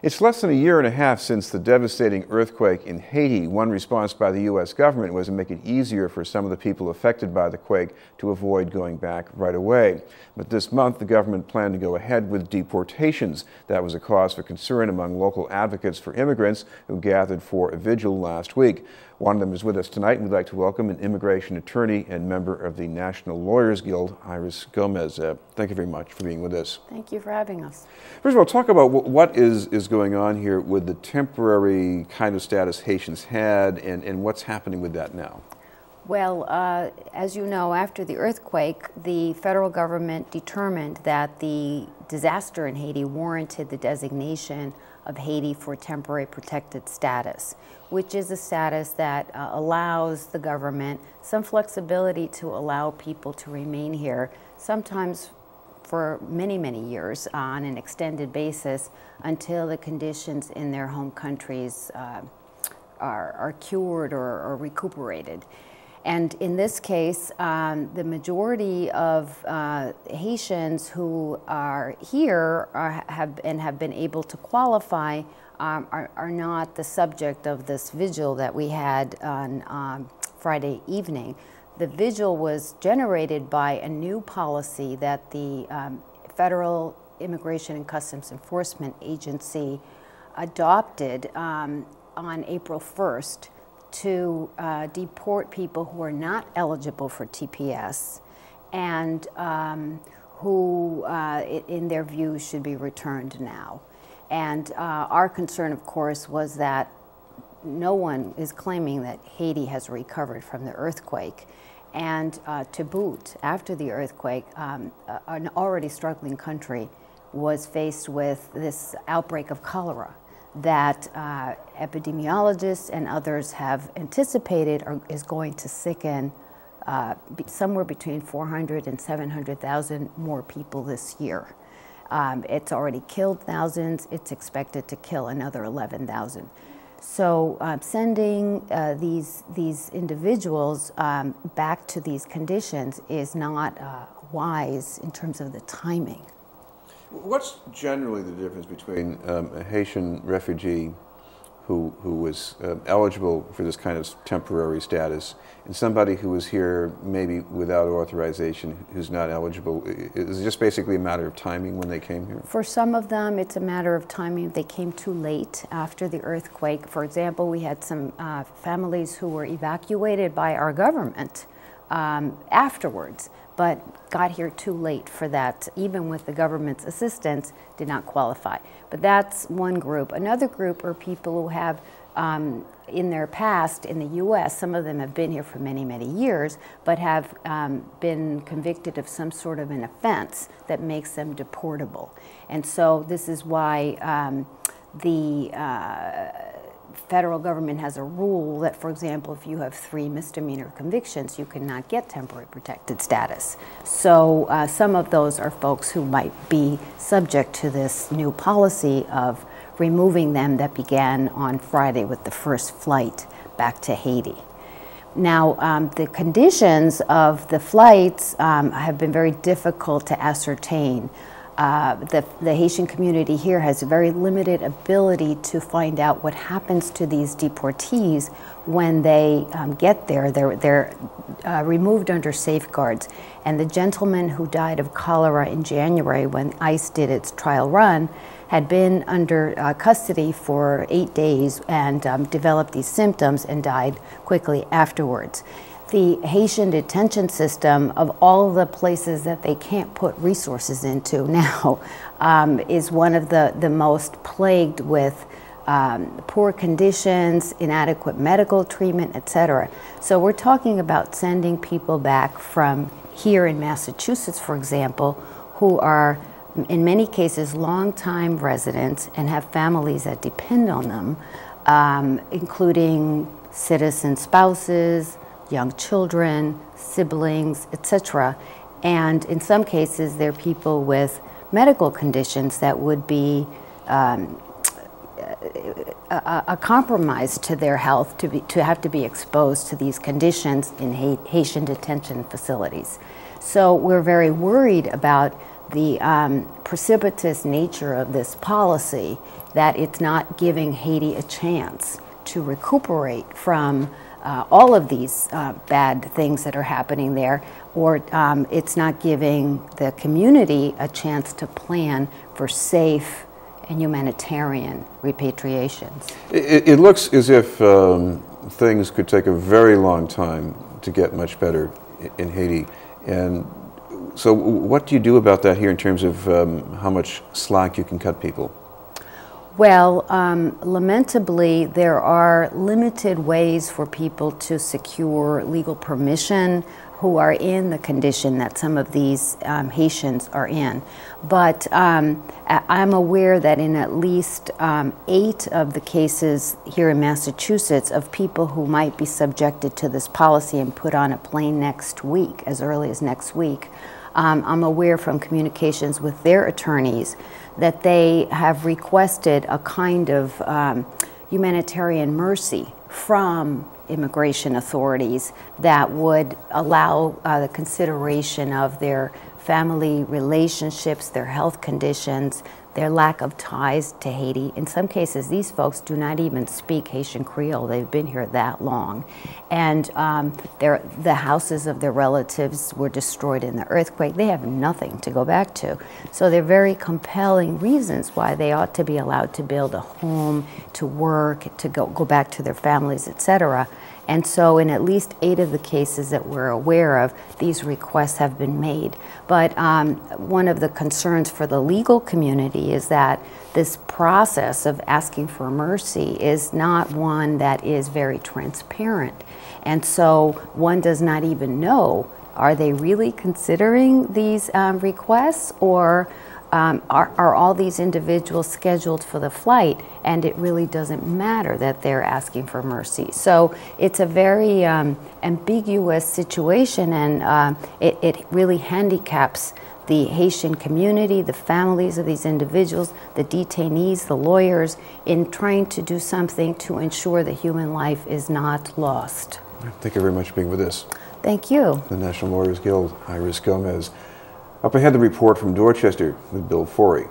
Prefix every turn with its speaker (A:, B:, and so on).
A: It's less than a year and a half since the devastating earthquake in Haiti. One response by the U.S. government was to make it easier for some of the people affected by the quake to avoid going back right away. But this month, the government planned to go ahead with deportations. That was a cause for concern among local advocates for immigrants who gathered for a vigil last week. One of them is with us tonight, and we'd like to welcome an immigration attorney and member of the National Lawyers Guild, Iris Gomez. Thank you very much for being with us.
B: Thank you for having us.
A: First of all, talk about what is going on here with the temporary kind of status Haitians had and what's happening with that now.
B: Well, as you know, after the earthquake, the federal government determined that the disaster in Haiti warranted the designation of Haiti for temporary protected status, which is a status that allows the government some flexibility to allow people to remain here, sometimes for many, many years on an extended basis until the conditions in their home countries are cured or recuperated. And in this case, the majority of Haitians who are here have been able to qualify are not the subject of this vigil that we had on Friday evening. The vigil was generated by a new policy that the Federal Immigration and Customs Enforcement Agency adopted on April 1st to deport people who are not eligible for TPS and who, in their view, should be returned now. And our concern, of course, was that no one is claiming that Haiti has recovered from the earthquake. And to boot, after the earthquake, an already struggling country was faced with this outbreak of cholera that epidemiologists and others have anticipated is going to sicken somewhere between 400 and 700,000 more people this year. It's already killed thousands. It's expected to kill another 11,000. So sending these individuals back to these conditions is not wise in terms of the timing.
A: What's generally the difference between a Haitian refugee who was eligible for this kind of temporary status and somebody who was here maybe without authorization who's not eligible? Is it just basically a matter of timing when they came here?
B: For some of them, it's a matter of timing. They came too late after the earthquake. For example, we had some families who were evacuated by our government afterwards, but got here too late for that, even with the government's assistance, did not qualify. But that's one group. Another group are people who have, in their past in the U.S., some of them have been here for many, many years, but have been convicted of some sort of an offense that makes them deportable. And so this is why the federal government has a rule that, for example, if you have 3 misdemeanor convictions, you cannot get temporary protected status. So some of those are folks who might be subject to this new policy of removing them that began on Friday with the first flight back to Haiti. Now, the conditions of the flights have been very difficult to ascertain. The Haitian community here has a very limited ability to find out what happens to these deportees when they get there. They're removed under safeguards. And the gentleman who died of cholera in January when ICE did its trial run had been under custody for 8 days and developed these symptoms and died quickly afterwards. The Haitian detention system, of all the places that they can't put resources into now, is one of the most plagued with poor conditions, inadequate medical treatment, etc. So we're talking about sending people back from here in Massachusetts, for example, who are in many cases long-time residents and have families that depend on them, including citizen spouses, young children, siblings, etc. And in some cases, they're people with medical conditions that would be a compromise to their health to have to be exposed to these conditions in Haitian detention facilities. So we're very worried about the precipitous nature of this policy, that it's not giving Haiti a chance to recuperate from all of these bad things that are happening there, or it's not giving the community a chance to plan for safe and humanitarian repatriations.
A: It looks as if things could take a very long time to get much better in Haiti. And so what do you do about that here in terms of how much slack you can cut people?
B: Well, lamentably, there are limited ways for people to secure legal permission who are in the condition that some of these Haitians are in. But I'm aware that in at least 8 of the cases here in Massachusetts of people who might be subjected to this policy and put on a plane next week, as early as next week, I'm aware from communications with their attorneys that they have requested a kind of humanitarian mercy from immigration authorities that would allow the consideration of their family relationships, their health conditions, their lack of ties to Haiti. In some cases, these folks do not even speak Haitian Creole. They've been here that long. And the houses of their relatives were destroyed in the earthquake. They have nothing to go back to. So they're very compelling reasons why they ought to be allowed to build a home, to work, to go back to their families, etc. And so in at least 8 of the cases that we're aware of, these requests have been made. But one of the concerns for the legal community is that this process of asking for mercy is not one that is very transparent. And so one does not even know, are they really considering these requests, or are all these individuals scheduled for the flight and it really doesn't matter that they're asking for mercy? So it's a very ambiguous situation, and it really handicaps the Haitian community, the families of these individuals, the detainees, the lawyers, in trying to do something to ensure that human life is not lost.
A: Thank you very much for being with us.
B: Thank you.
A: The National Lawyers Guild, Iris Gomez. Up ahead, the report from Dorchester with Bill Forey.